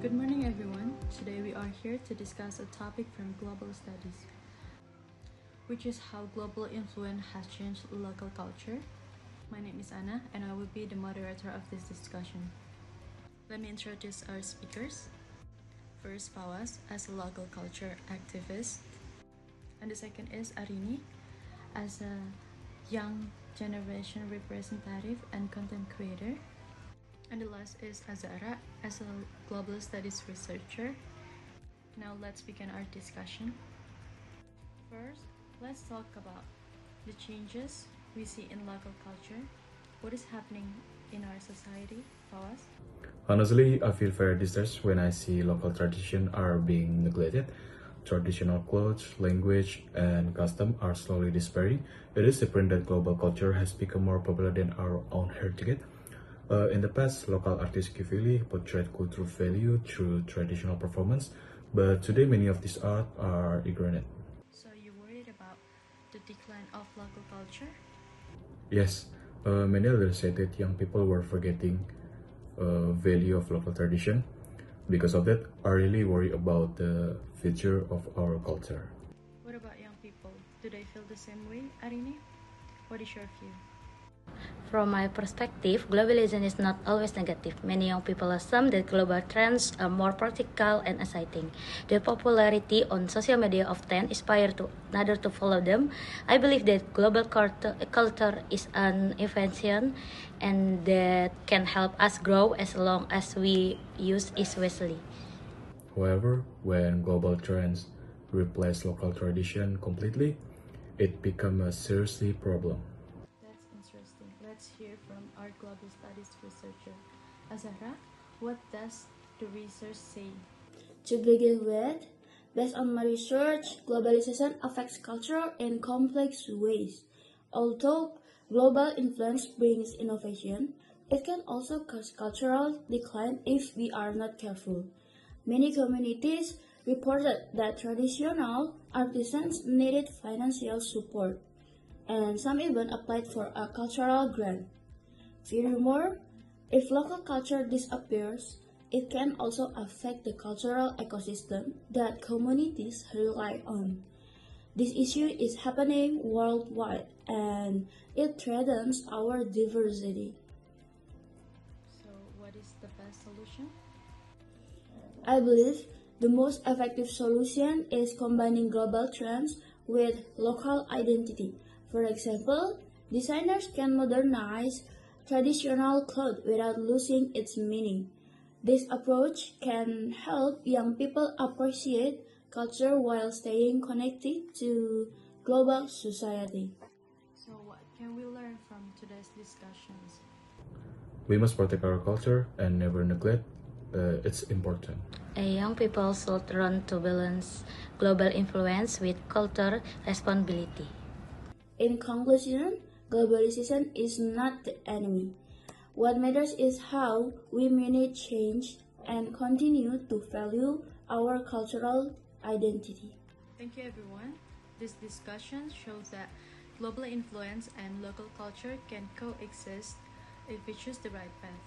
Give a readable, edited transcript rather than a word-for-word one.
Good morning, everyone. Today we are here to discuss a topic from global studies, which is how global influence has changed local culture. My name is Anna, and I will be the moderator of this discussion. Let me introduce our speakers. First, Fawwaz as a local culture activist, and the second is Arini as a young generation representative and content creator. And the last is Azzahra as a global studies researcher. Now let's begin our discussion. First, let's talk about the changes we see in local culture. What is happening in our society, Fawwaz? Honestly, I feel very distressed when I see local traditions are being neglected. Traditional clothes, language, and custom are slowly disappearing. It is apparent that global culture has become more popular than our own heritage. In the past, local artists clearly portrayed cultural value through traditional performance, but today many of these art are ignored. So you worried about the decline of local culture? Yes, many others said that young people were forgetting value of local tradition. Because of that, I really worry about the future of our culture. What about young people? Do they feel the same way, Arini? What is your view? From my perspective, globalization is not always negative. Many young people assume that global trends are more practical and exciting. Their popularity on social media often inspires others to follow them. I believe that global culture is an invention and that can help us grow as long as we use it wisely. However, when global trends replace local tradition completely, it becomes a seriously problem. That's interesting. Let's hear from our global studies researcher. Azzahra, what does the research say? To begin with, based on my research, globalization affects culture in complex ways. Although global influence brings innovation, it can also cause cultural decline if we are not careful. Many communities reported that traditional artisans needed financial support, and some even applied for a cultural grant. Furthermore, if local culture disappears, it can also affect the cultural ecosystem that communities rely on. This issue is happening worldwide and it threatens our diversity. So, what is the best solution? I believe the most effective solution is combining global trends with local identity. For example, designers can modernize traditional clothes without losing its meaning. This approach can help young people appreciate culture while staying connected to global society. So, what can we learn from today's discussions? We must protect our culture and never neglect its importance. Young people should learn to balance global influence with cultural responsibility. In conclusion, globalization is not the enemy. What matters is how we manage change and continue to value our cultural identity. Thank you, everyone. This discussion shows that global influence and local culture can coexist if we choose the right path.